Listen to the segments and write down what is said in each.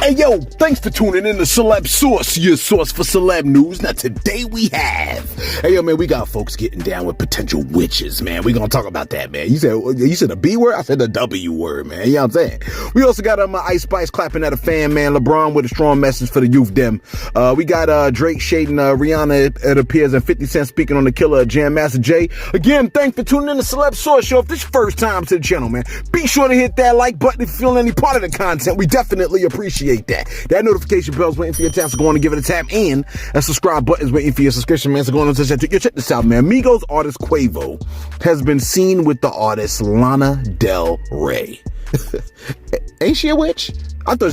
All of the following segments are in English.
Hey yo, thanks for tuning in to Celebs Source, your source for celeb news. Now today we have, hey yo man, we got folks getting down with potential witches, man. We gonna talk about that, man. You said the B word? I said the W word, man. You know what I'm saying? We also got Ice Spice clapping at a fan, man. LeBron with a strong message for the youth dem. We got Drake shading Rihanna, it appears, and 50 Cent speaking on the killer of Jam Master Jay. Again, thanks for tuning in to Celebs Source Show. If this is your first time to the channel, man, be sure to hit that like button if you feel any part of the content. We definitely appreciate that. That notification bell's waiting for your tap, so go on and give it a tap, and a subscribe button's waiting for your subscription, man. So go on and touch that. Yo, check this out, man. Migos artist Quavo has been seen with the artist Lana Del Rey. Ain't she a witch? I thought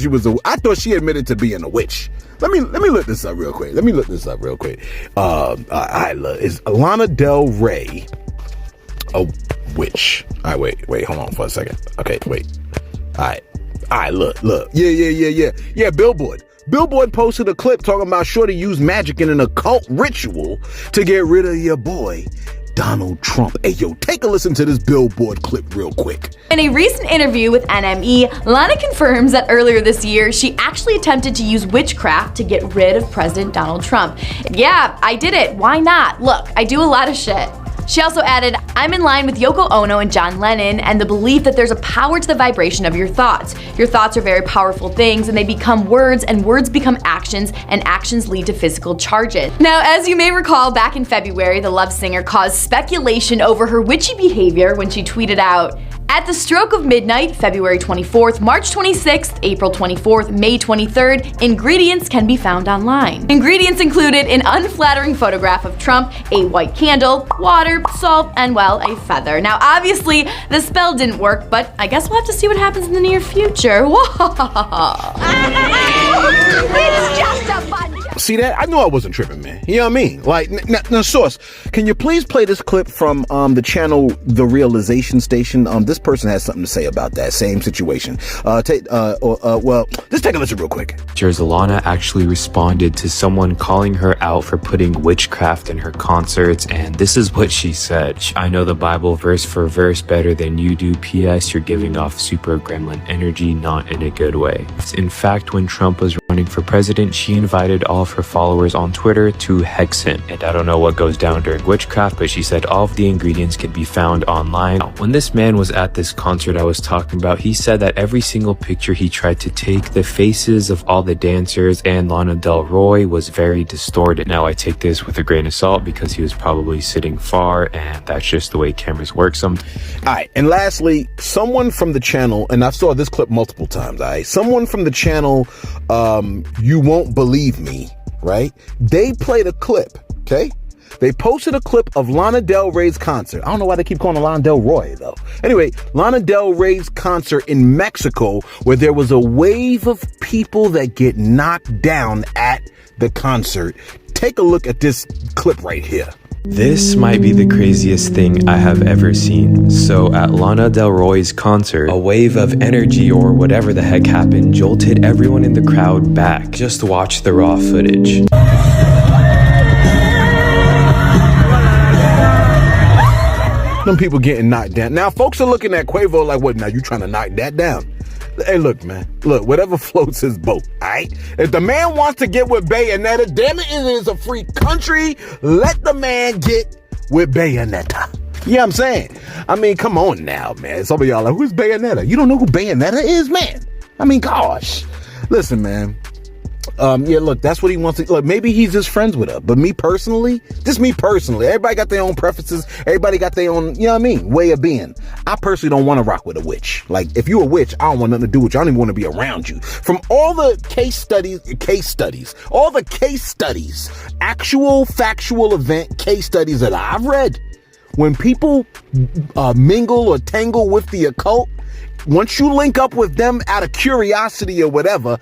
she admitted to being a witch. Let me look this up real quick. Is Lana Del Rey a witch? All right, wait, hold on for a second. Okay, wait. All right, look. Yeah, Billboard posted a clip talking about shorty used magic in an occult ritual to get rid of your boy, Donald Trump. Hey, yo, take a listen to this Billboard clip real quick. In a recent interview with NME, Lana confirms that earlier this year, she actually attempted to use witchcraft to get rid of President Donald Trump. Yeah, I did it. Why not? Look, I do a lot of shit. She also added, I'm in line with Yoko Ono and John Lennon and the belief that there's a power to the vibration of your thoughts. Your thoughts are very powerful things and they become words and words become actions and actions lead to physical charges. Now, as you may recall, back in February, the Love singer caused speculation over her witchy behavior when she tweeted out, at the stroke of midnight, February 24th, March 26th, April 24th, May 23rd, ingredients can be found online. Ingredients included an unflattering photograph of Trump, a white candle, water, salt, and well, a feather. Now, obviously, the spell didn't work, but I guess we'll have to see what happens in the near future. It's just a bunch. See that? I knew I wasn't tripping, man. You know what I mean? Like, now, Source, can you please play this clip from the channel The Realization Station? This person has something to say about that same situation. Just take a listen real quick. Lana actually responded to someone calling her out for putting witchcraft in her concerts, and this is what she said. I know the Bible verse for verse better than you do. P.S. You're giving off super gremlin energy, not in a good way. In fact, when Trump was running for president, she invited all of her followers on Twitter to hex him. And I don't know what goes down during witchcraft, but she said all of the ingredients could be found online. When this man was at this concert I was talking about, he said that every single picture he tried to take, the faces of all the dancers and Lana Del Rey was very distorted. Now I take this with a grain of salt because he was probably sitting far, and that's just the way cameras work some. Alright, and lastly, someone from the channel, and I've saw this clip multiple times, alright? Someone from the channel, You Won't Believe Me, right? They played a clip, okay? They posted a clip of Lana Del Rey's concert. I don't know why they keep calling her Lana Del Rey, though. Anyway, Lana Del Rey's concert in Mexico, where there was a wave of people that get knocked down at the concert. Take a look at this clip right here. This might be the craziest thing I have ever seen. So at Lana Del Rey's concert, a wave of energy or whatever the heck happened jolted everyone in the crowd back. Just watch the raw footage. Them people getting knocked down. Now, folks are looking at Quavo like, what, now you trying to knock that down? Hey, look, man. Look, whatever floats his boat, all right? If the man wants to get with Bayonetta, damn it, it is a free country. Let the man get with Bayonetta. You know what I'm saying? I mean, come on now, man. Some of y'all are like, who's Bayonetta? You don't know who Bayonetta is, man? I mean, gosh. Listen, man. Yeah, look, that's what he wants to, look, maybe he's just friends with her, but me personally, everybody got their own preferences, everybody got their own, you know what I mean, way of being. I personally don't want to rock with a witch. Like, if you're a witch, I don't want nothing to do with you, I don't even want to be around you. From all the case studies, actual factual event case studies that I've read, when people mingle or tangle with the occult, once you link up with them out of curiosity or whatever,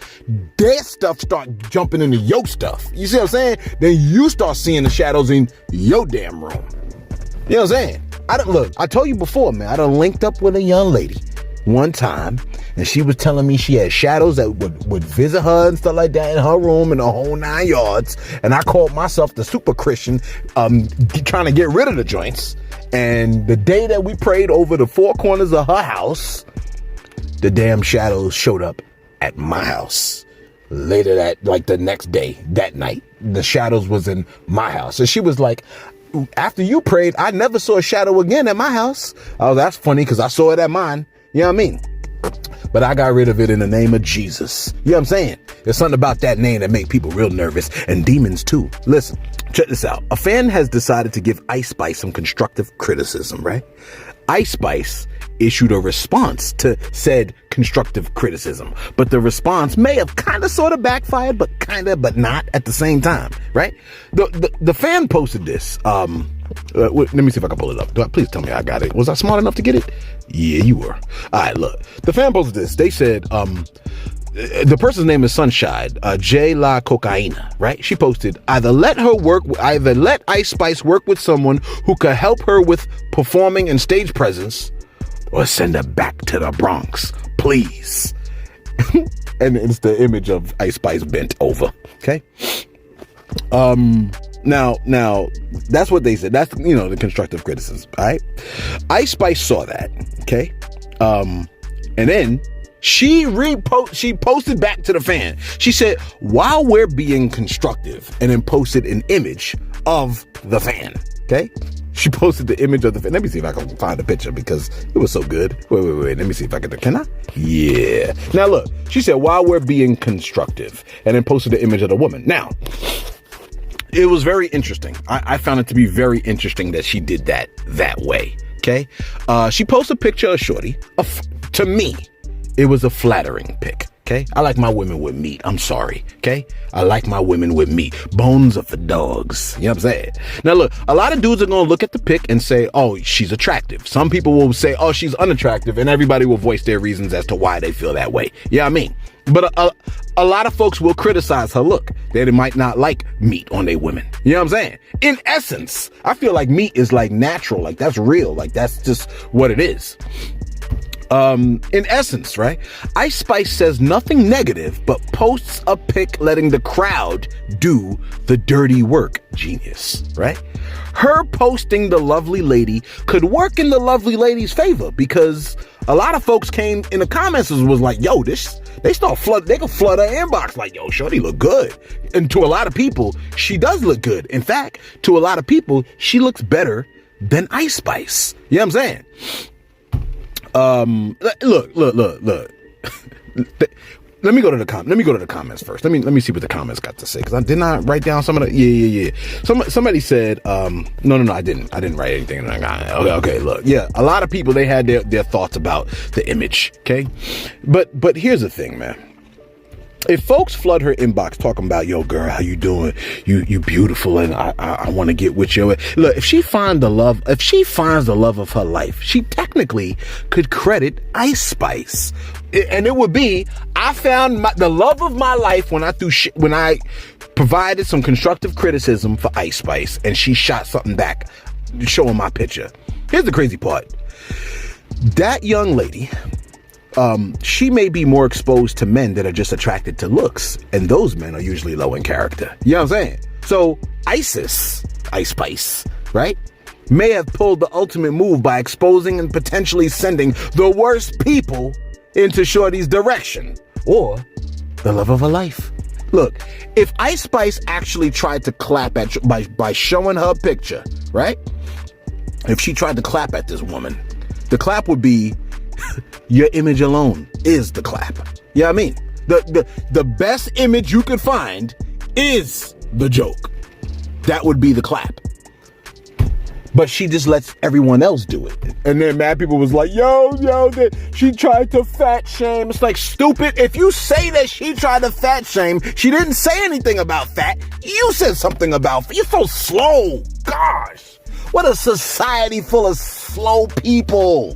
their stuff start jumping into your stuff. You see what I'm saying? Then you start seeing the shadows in your damn room. You know what I'm saying? I told you before, man, I done linked up with a young lady one time, and she was telling me she had shadows that would visit her and stuff like that in her room and the whole 9 yards. And I called myself the super Christian, trying to get rid of the joints. And the day that we prayed over the 4 corners of her house, the damn shadows showed up at my house. later that, like the next day, that night, the shadows was in my house. And she was like, after you prayed, I never saw a shadow again at my house. Oh, that's funny because I saw it at mine. You know what I mean? But I got rid of it in the name of Jesus. You know what I'm saying? There's something about that name that make people real nervous, and demons too. Listen, check this out. A fan has decided to give Ice Spice some constructive criticism, right? Ice Spice issued a response to said constructive criticism, but the response may have kind of sort of backfired, but not at the same time, right? The fan posted this. Let me see if I can pull it up. Please tell me I got it. Was I smart enough to get it? Yeah, you were. All right, look. The fan posted this. They said, the person's name is Sunshine, J La Cocaina, right? She posted, either let Ice Spice work with someone who could help her with performing and stage presence, or send her back to the Bronx, please. And it's the image of Ice Spice bent over. Okay. Now that's what they said. That's, the constructive criticism. All right. Ice Spice saw that. Okay. And then she posted back to the fan. She said, while we're being constructive, and then posted an image of the fan. Okay. She posted the image of the fan. Let me see if I can find the picture because it was so good. Wait. Let me see if I can I? Yeah. Now look, she said, while we're being constructive, and then posted the image of the woman. Now, it was very interesting. I found it to be very interesting that she did that way. Okay. She posted a picture of Shorty. To me, it was a flattering pic. Okay. I like my women with meat. I'm sorry. Okay. I like my women with meat. Bones are for dogs. You know what I'm saying? Now look, a lot of dudes are going to look at the pic and say, oh, she's attractive. Some people will say, oh, she's unattractive, and everybody will voice their reasons as to why they feel that way. You know what I mean? But a lot of folks will criticize her look. They might not like meat on their women. You know what I'm saying? In essence, I feel like meat is like natural. Like that's real. Like that's just what it is. In essence, right? Ice Spice says nothing negative, but posts a pic letting the crowd do the dirty work. Genius, right? Her posting the lovely lady could work in the lovely lady's favor because a lot of folks came in the comments and was like, yo, they could flood her inbox like, yo, Shorty look good. And to a lot of people, she does look good. In fact, to a lot of people, she looks better than Ice Spice. You know what I'm saying? Look. Let me go to the comments first. Let me see what the comments got to say, because I did not write down some of the. Yeah. Somebody said, no, I didn't write anything. Okay, look, yeah, a lot of people, they had their thoughts about the image. Okay, but here's the thing, man. If folks flood her inbox talking about, yo, girl, how you doing? You beautiful, and I want to get with you. Look, if she finds the love of her life, she technically could credit Ice Spice, and it would be, I found the love of my life when I provided some constructive criticism for Ice Spice, and she shot something back, showing my picture. Here's the crazy part: that young lady, she may be more exposed to men that are just attracted to looks, and those men are usually low in character. You know what I'm saying? So Ice Spice, right, may have pulled the ultimate move by exposing and potentially sending the worst people into Shorty's direction, or the love of her life. Look, if Ice Spice actually tried to clap at by showing her picture, right? If she tried to clap at this woman, the clap would be, your image alone is the clap. You know what I mean? The best image you could find is the joke. That would be the clap. But she just lets everyone else do it. And then mad people was like, yo, she tried to fat shame. It's like, stupid. If you say that she tried to fat shame, she didn't say anything about fat. You said something about fat. You're so slow. Gosh, what a society full of slow people.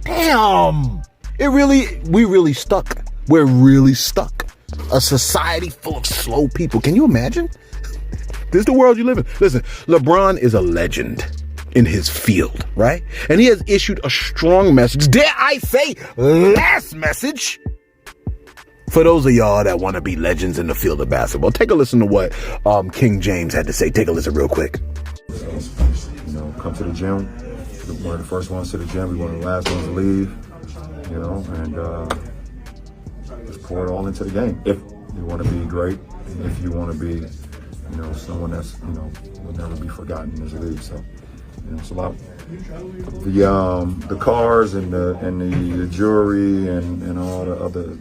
Damn. We really stuck. We're really stuck. A society full of slow people. Can you imagine? This is the world you live in. Listen, LeBron is a legend in his field, right? And he has issued a strong message, dare I say, last message, for those of y'all that want to be legends in the field of basketball. Take a listen to what King James had to say. Take a listen real quick. Come to the gym. One of the first ones to the gym. We one of the last ones to leave. And just pour it all into the game. you want to be great, and if you want to be, someone that's, will never be forgotten in this league. So, it's a lot. The cars and the jewelry and all the other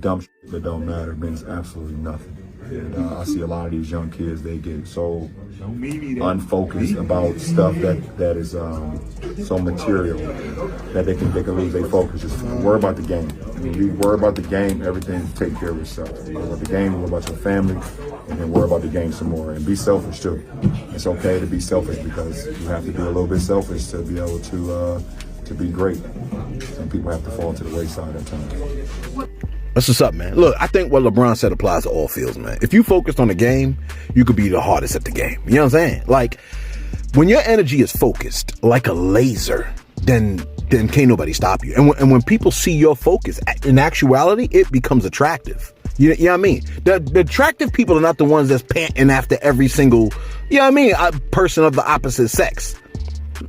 dumb shit that don't matter means absolutely nothing. And I see a lot of these young kids, they get so unfocused about stuff that is so material that they can lose their focus. Just worry about the game. When you worry about the game, everything will take care of itself. Worry about the game, worry about your family, and then worry about the game some more. And be selfish too. It's okay to be selfish because you have to be a little bit selfish to be able to be great. Some people have to fall to the wayside at times. That's what's up, man. Look, I think what LeBron said applies to all fields, man. If you focused on the game, you could be the hardest at the game. You know what I'm saying? Like, when your energy is focused like a laser, then can't nobody stop you. And when people see your focus, in actuality, it becomes attractive. You know what I mean? The attractive people are not the ones that's panting after every single, person of the opposite sex.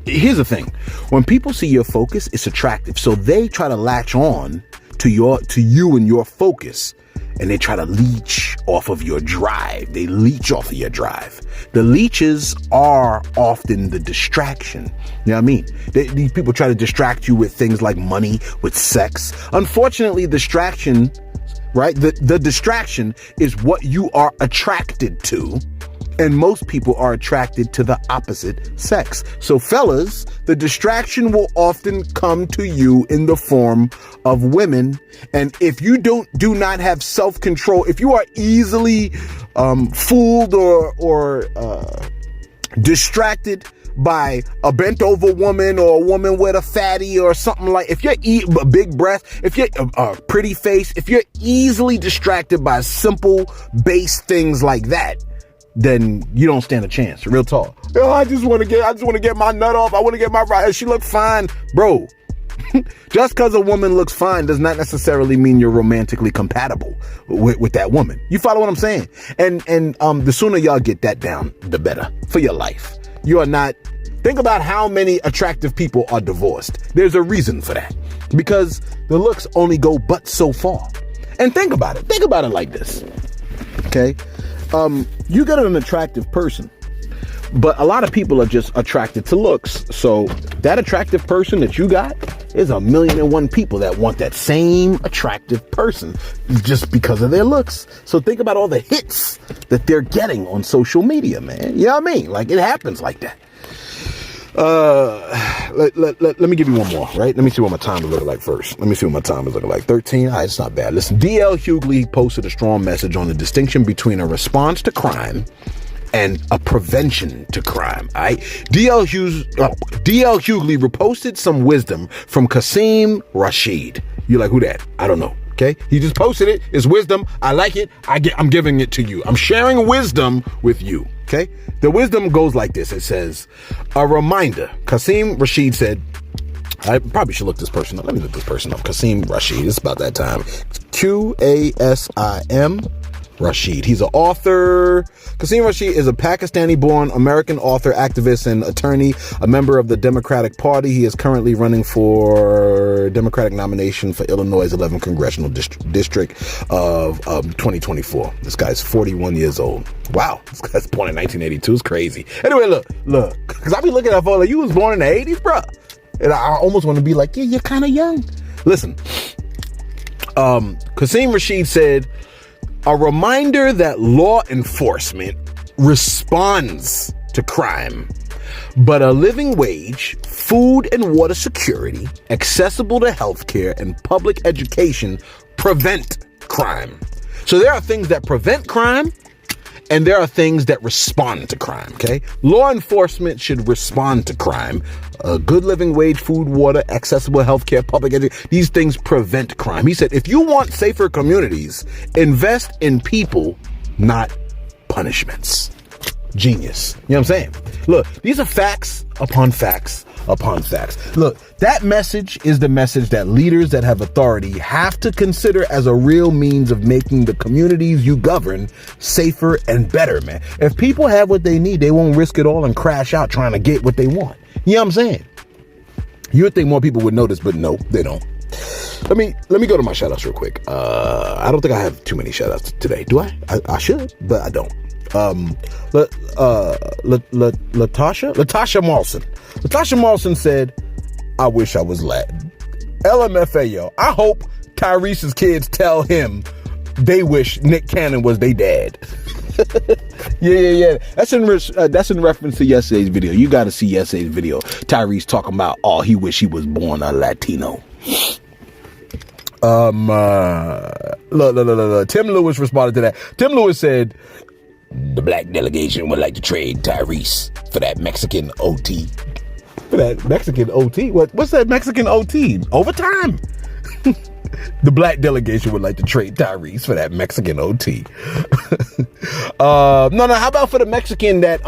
Here's the thing. When people see your focus, it's attractive. So they try to latch on to you and your focus, and they try to leech off of your drive. They leech off of your drive. The leeches are often the distraction. You know what I mean? These people try to distract you with things like money, with sex. Unfortunately, distraction, right? The distraction is what you are attracted to. And most people are attracted to the opposite sex. So fellas, the distraction will often come to you in the form of women. And if you do not have self-control, if you are easily fooled or distracted by a bent over woman or a woman with a fatty or something like, if you're a big breast, if you're a pretty face, if you're easily distracted by simple base things like that, then you don't stand a chance. Real talk. I just want to get my nut off. I want to get my right. She look fine, bro. Just because a woman looks fine does not necessarily mean you're romantically compatible with that woman. You follow what I'm saying? And the sooner y'all get that down, the better for your life. You are not. Think about how many attractive people are divorced. There's a reason for that, because the looks only go but so far. And think about it. Think about it like this. Okay. You get an attractive person, but a lot of people are just attracted to looks. So that attractive person that you got is 1,000,001 people that want that same attractive person just because of their looks. So think about all the hits that they're getting on social media, man. You know what I mean? Like, it happens like that. Let me give you one more, right? Let me see what my time is looking like first. 13. All right, it's not bad. Listen, DL Hughley posted a strong message on the distinction between a response to crime and a prevention to crime. All right. DL Hughley reposted some wisdom from Qasim Rashid. You're like, who that? I don't know. Okay. He just posted it. It's wisdom. I like it. I'm giving it to you. I'm sharing wisdom with you. Okay. The wisdom goes like this. It says, a reminder. Qasim Rashid said, I probably should look this person up. Let me look this person up. Qasim Rashid. It's about that time. Qasim Rashid. He's an author. Qasim Rashid is a Pakistani-born American author, activist, and attorney, a member of the Democratic Party. He is currently running for Democratic nomination for Illinois' 11th Congressional District of 2024. This guy's 41 years old. Wow. This guy's born in 1982. It's crazy. Anyway, look. Because I be looking at like, you was born in the 80s, bro. And I almost want to be like, yeah, you're kind of young. Listen. Qasim Rashid said, a reminder that law enforcement responds to crime, but a living wage, food and water security, accessible to healthcare, and public education prevent crime. So there are things that prevent crime, and there are things that respond to crime, okay? Law enforcement should respond to crime. A good living wage, food, water, accessible healthcare, public education. These things prevent crime. He said, if you want safer communities, invest in people, not punishments. Genius. You know what I'm saying? Look, these are facts upon facts upon facts. Look, that message is the message that leaders that have authority have to consider as a real means of making the communities you govern safer and better, man. If people have what they need, they won't risk it all and crash out trying to get what they want. You know what I'm saying? You would think more people would notice, but no, they don't. Let me go to my shout outs real quick. I don't think I have too many shout outs today. Do I? I should, but I don't. Latasha Mawson. Latasha Mawson said, I wish I was Latin. LMFAO. I hope Tyrese's kids tell him they wish Nick Cannon was their dad. Yeah. That's in reference to yesterday's video. You got to see yesterday's video. Tyrese talking about, oh, he wish he was born a Latino. Look. Tim Lewis responded to that. Tim Lewis said, the black delegation would like to trade Tyrese for that Mexican OT. For that Mexican OT? What's that Mexican OT? Overtime. The black delegation would like to trade Tyrese for that Mexican OT. No. How about for the Mexican that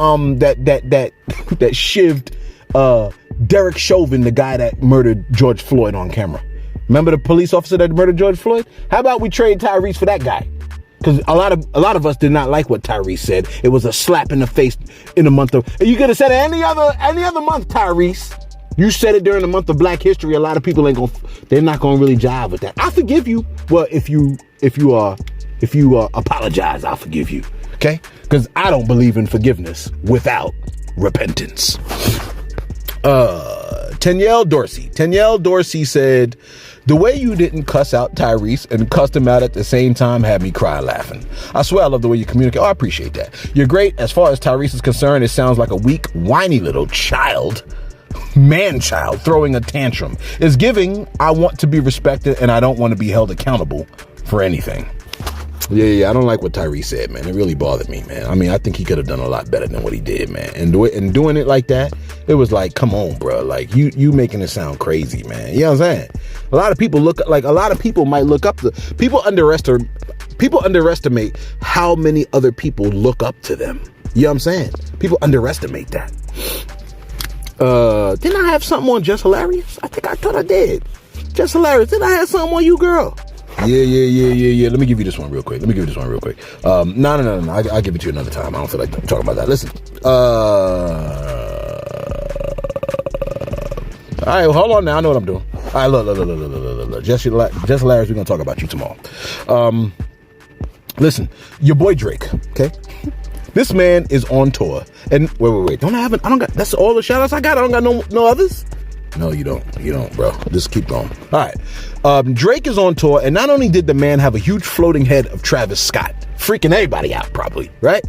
shivved Derek Chauvin, the guy that murdered George Floyd on camera? Remember the police officer that murdered George Floyd? How about we trade Tyrese for that guy? Because a lot of us did not like what Tyrese said. It was a slap in the face in the month of. You could have said it any other month, Tyrese. You said it during the month of Black History. A lot of people they're not gonna really jive with that. I forgive you. Well, if you apologize, I'll forgive you. Okay? Because I don't believe in forgiveness without repentance. Tanyelle Dorsey said, the way you didn't cuss out Tyrese and cussed him out at the same time had me cry laughing. I swear I love the way you communicate. Oh, I appreciate that. You're great. As far as Tyrese is concerned, it sounds like a weak, whiny little man-child throwing a tantrum. It's giving, I want to be respected and I don't want to be held accountable for anything. Yeah, I don't like what Tyrese said, man. It really bothered me, man. I mean, I think he could have done a lot better than what he did, man. And doing it like that, it was like, come on, bro. Like, you making it sound crazy, man. You know what I'm saying? A lot of people might look up to people underestimate how many other people look up to them. You know what I'm saying? People underestimate that. Didn't I have something on Just Hilarious? I thought I did. Just Hilarious. Didn't I have something on you, girl? Yeah. Let me give you this one real quick. No. I'll give it to you another time. I don't feel like talking about that. Listen. All right, hold on now. I know what I'm doing. All right, look. Just Hilarious, we're going to talk about you tomorrow. Listen, your boy Drake, okay? This man is on tour. And wait. That's all the shout outs I got? I don't got no others? No, you don't, bro. Just keep going. All right. Drake is on tour, and not only did the man have a huge floating head of Travis Scott, freaking everybody out probably, right?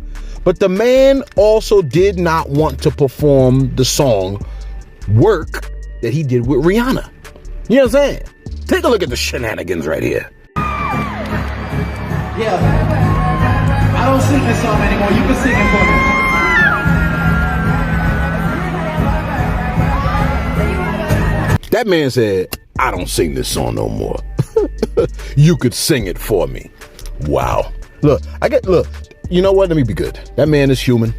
But the man also did not want to perform the song Work that he did with Rihanna. You know what I'm saying? Take a look at the shenanigans right here. Yeah. I don't sing this song anymore. You can sing it for me. That man said, I don't sing this song no more. You could sing it for me. Wow. Look, you know what? Let me be good. That man is human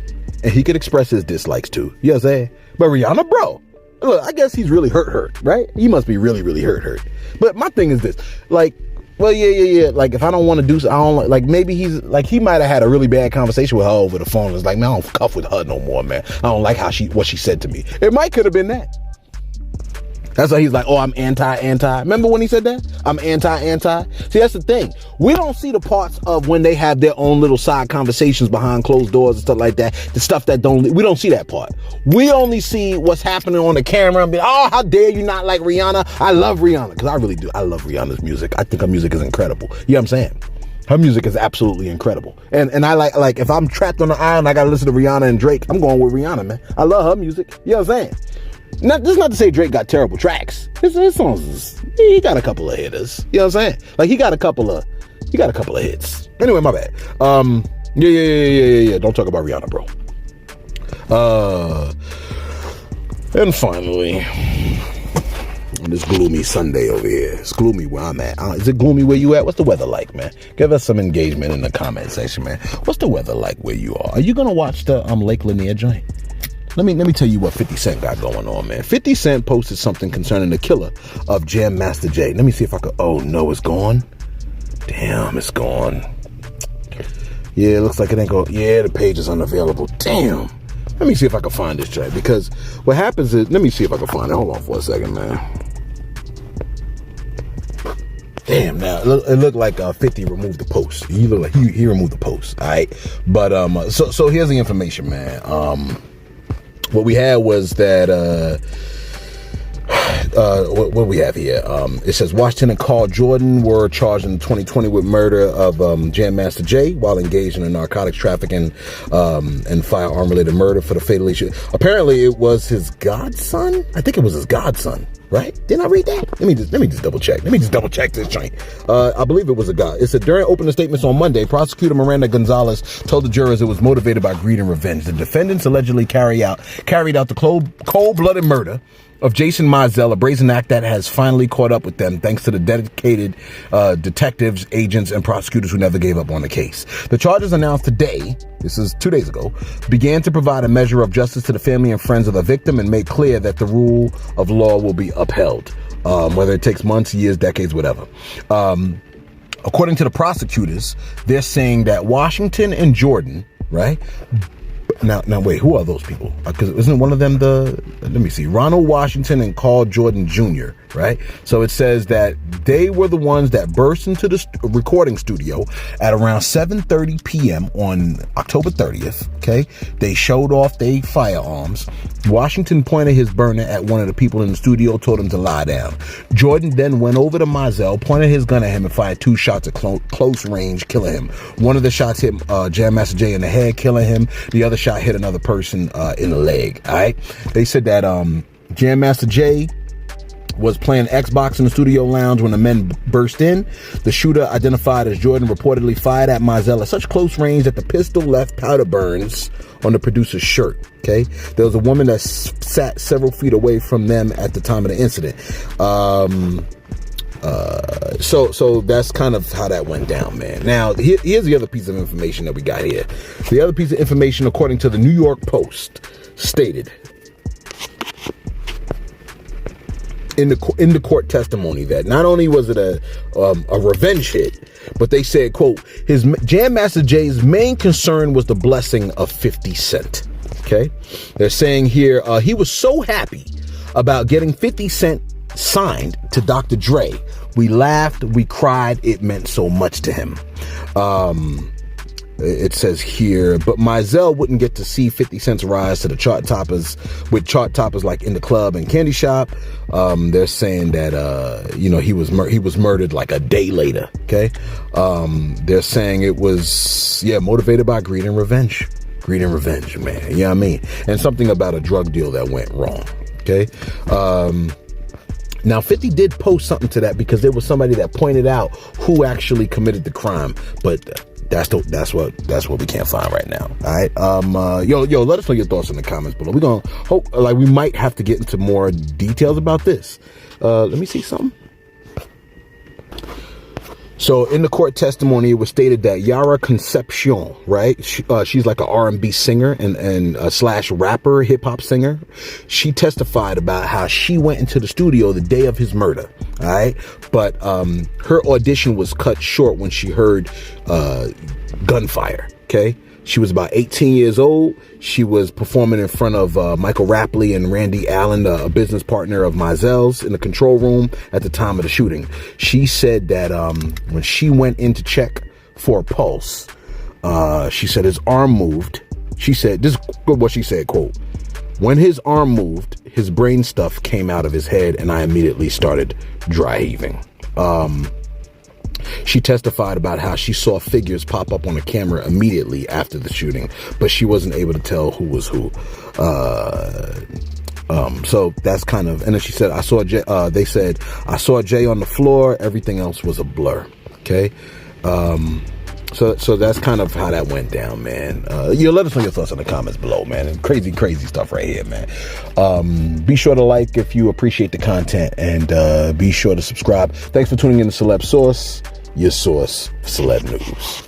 and he could express his dislikes too. You know what I'm saying? But Rihanna, bro, look, I guess he's really hurt, right? He must be really, really hurt. But my thing is this, like, well, yeah. Like, if I don't want to do so, I don't like, maybe he might have had a really bad conversation with her over the phone. It's like, man, I don't cuff with her no more, man. I don't like what she said to me. It could have been that. That's why he's like, oh, I'm anti. Remember when he said that? I'm anti. See, that's the thing. We don't see the parts of when they have their own little side conversations behind closed doors and stuff like that. The stuff we don't see that part. We only see what's happening on the camera and be, oh, how dare you not like Rihanna? I love Rihanna, because I really do. I love Rihanna's music. I think her music is incredible. You know what I'm saying? Her music is absolutely incredible. And I like if I'm trapped on the island, I got to listen to Rihanna and Drake. I'm going with Rihanna, man. I love her music. You know what I'm saying? This is not to say Drake got terrible tracks. His songs, he got a couple of hitters. You know what I'm saying? Like, he got a couple of hits. Anyway, my bad. Yeah. Don't talk about Rihanna, bro. And finally, on this gloomy Sunday over here. It's gloomy where I'm at. Is it gloomy where you at? What's the weather like, man? Give us some engagement in the comment section, man. What's the weather like where you are? Are you gonna watch the Lake Lanier joint? Let me tell you what 50 Cent got going on, man. 50 Cent posted something concerning the killer of Jam Master Jay. Let me see if I could. Oh no, it's gone. Damn, it's gone. Yeah, it looks like it ain't going. Yeah, the page is unavailable. Damn. Let me see if I can find this track, because what happens is, let me see if I can find it. Hold on for a second, man. Damn, now it looked like 50 removed the post. He looked like he removed the post. All right, but so here's the information, man. What we had was that what we have here. It says Washington and Carl Jordan were charged in 2020 with murder of Jam Master Jay while engaged in a narcotics trafficking and firearm related murder for the fatal issue. Apparently, it was his godson. I think it was his godson. Right? Didn't I read that? Let me just double check. Let me just double check this joint. I believe it was a guy. It said during opening statements on Monday, prosecutor Miranda Gonzalez told the jurors it was motivated by greed and revenge. The defendants allegedly carried out the cold-blooded murder of Jason Mizell, a brazen act that has finally caught up with them thanks to the dedicated detectives, agents, and prosecutors who never gave up on the case. The charges announced today, this is 2 days ago, began to provide a measure of justice to the family and friends of the victim and made clear that the rule of law will be upheld, whether it takes months, years, decades, whatever. According to the prosecutors, they're saying that Washington and Jordan, right? Now wait, who are those people? Because isn't one of them let me see, Ronald Washington and Carl Jordan Jr., right? So it says that they were the ones that burst into the recording studio at around 7:30 p.m. on October 30th, okay? They showed off their firearms. Washington pointed his burner at one of the people in the studio, told him to lie down. Jordan then went over to Mizell, pointed his gun at him, and fired 2 shots at close range, killing him. One of the shots hit Jam Master Jay in the head, killing him. The other shot hit another person in the leg. All right. They said that Jam Master Jay was playing Xbox in the studio lounge when the men burst in. The shooter, identified as Jordan, reportedly fired at Mizell at such close range that the pistol left powder burns on the producer's shirt. Okay. There was a woman that sat several feet away from them at the time of the incident. So that's kind of how that went down, man. Now, here's the other piece of information that we got here. The other piece of information, according to the New York Post, stated in the court testimony that not only was it a revenge hit, but they said, quote, his Jam Master Jay's main concern was the blessing of 50 Cent. Okay. They're saying here, he was so happy about getting 50 Cent signed to Dr. Dre. We laughed, we cried, it meant so much to him. It says here, but Mizell wouldn't get to see 50 Cent's rise to the chart toppers, with chart toppers like In the Club and Candy Shop. They're saying that he was murdered like a day later. Okay. They're saying it was motivated by greed and revenge. Greed and revenge, man. You know what I mean? And something about a drug deal that went wrong. Okay. Now 50 did post something to that because there was somebody that pointed out who actually committed the crime, but that's what we can't find right now. All right. Yo, let us know your thoughts in the comments below. We're gonna hope, we might have to get into more details about this. Let me see something. So in the court testimony, it was stated that Yara Concepcion, right? She's like an R&B singer and slash rapper, hip hop singer. She testified about how she went into the studio the day of his murder. All right. But her audition was cut short when she heard gunfire. Okay. She was about 18 years old. She was performing in front of Michael Rapley and Randy Allen, a business partner of Mizell's, in the control room at the time of the shooting. She said that when she went in to check for a pulse, she said his arm moved. She said, this is what she said, quote, when his arm moved, his brain stuff came out of his head and I immediately started dry heaving. She testified about how she saw figures pop up on the camera immediately after the shooting, but she wasn't able to tell who was who. So that's kind of, and then she said, I saw Jay, they said, I saw Jay on the floor. Everything else was a blur. Okay. So that's kind of how that went down, man. Let us know your thoughts in the comments below, man. And crazy stuff right here, man. Be sure to like if you appreciate the content, and be sure to subscribe. Thanks for tuning in to Celebs Source, your source for celeb news.